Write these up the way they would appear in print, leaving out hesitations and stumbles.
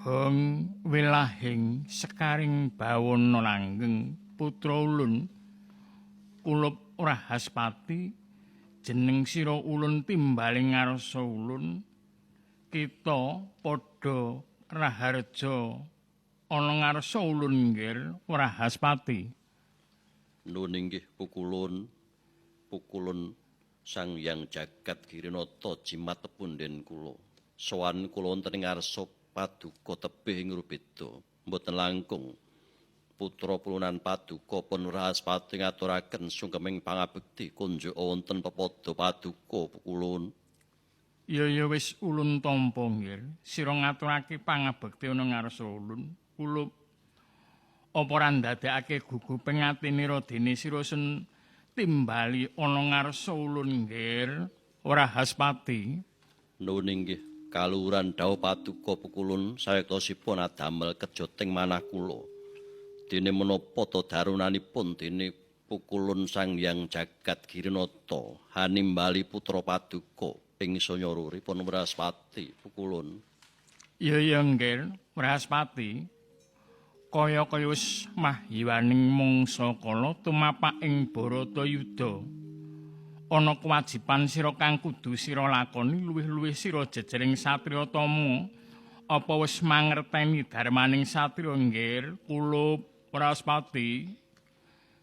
Hong wilahing sekaring bawana langgeng putra ulun kulup Rahaspati jeneng sira ulun timbaling ngarsa ulun kita padha raharja ana ngarsa ulun nggir Rahaspati. Nun inggih pukulun Sang Hyang Jagat Girinata jimat punden kula. Sowan kula wonten ing ngarsa Paduka tebih ing Rubeda. Mboten langkung putra pulunan Paduka pun Rahaspati ngaturaken sungkeming pangabekti kunjuk wonten pepada Paduka pukulun. Ya wis ulun tampa nggir. Sira ngaturake pangabekti ana ngarsa ulun. Kulup apa ora ndadekake guguping atinira dene sira sen timbali ana ngarsa ulun nggir Rahaspati. Nun inggih kaluhuran dawuh Paduka pukulun sayektosipun adamel kejoting manah kula. Dene menapa ta darunanipun dene pukulun Sang Hyang Jagat Girinata hanimbali putra Paduka ing sanyaruripun Rahaspati pukulun. Ya nggir Rahaspati. Kaya wis mahyiwaning mangsa kala tumapak ing Baratayuda. Ana kewajiban sira kang kudu sira lakoni luwih-luwih sira jejering satriya tama. Apa wis mangerteni darmaning satriya nggir kulup Rahaspati?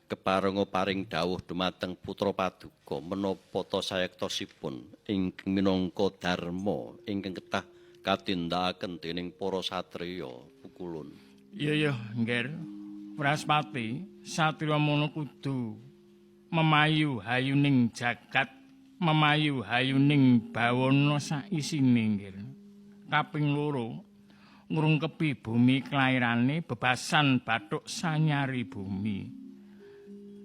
Keparenga paring dawuh dumateng putra Paduka menapa ta sayektosipun ingkang minangka dharma ingkang ketah katindakaken dening para satriya pukulun. Ya nggir Rahaspati, satriya mono kudu memayu hayuning jagat, memayu hayuning bawana saisine nggir. Kaping loro, ngrungkepi bumi kelairane bebasan bathuk sanyari bumi.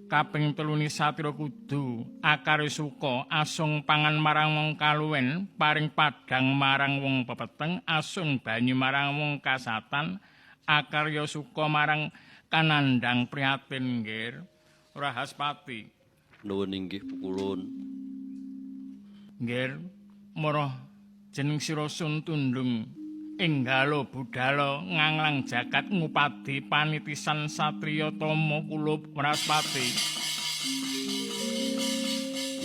Kaping telune satriya kudu akare suka asung pangan marang wong kaluwen, paring padhang marang wong pepeteng, asung banyu marang wong kasatan, akarya suka marang kanandang prihatin nggir Rahaspati. Nuwun inggih pukulun. Nggir marah jeneng sira Sun Tundung Enggalo budala nganglang jagat ngupadi panitisan satriya tama kulup Rahaspati.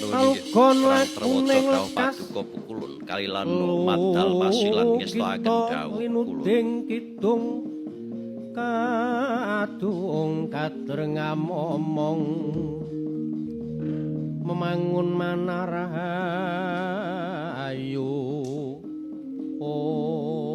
Nuwun inggih perang trewata dawuh Paduka pukulun kalilan madal pasilan ngestakaken dawuh pukulun. Kidung kadung kader ngamomong memangun manarahayu oh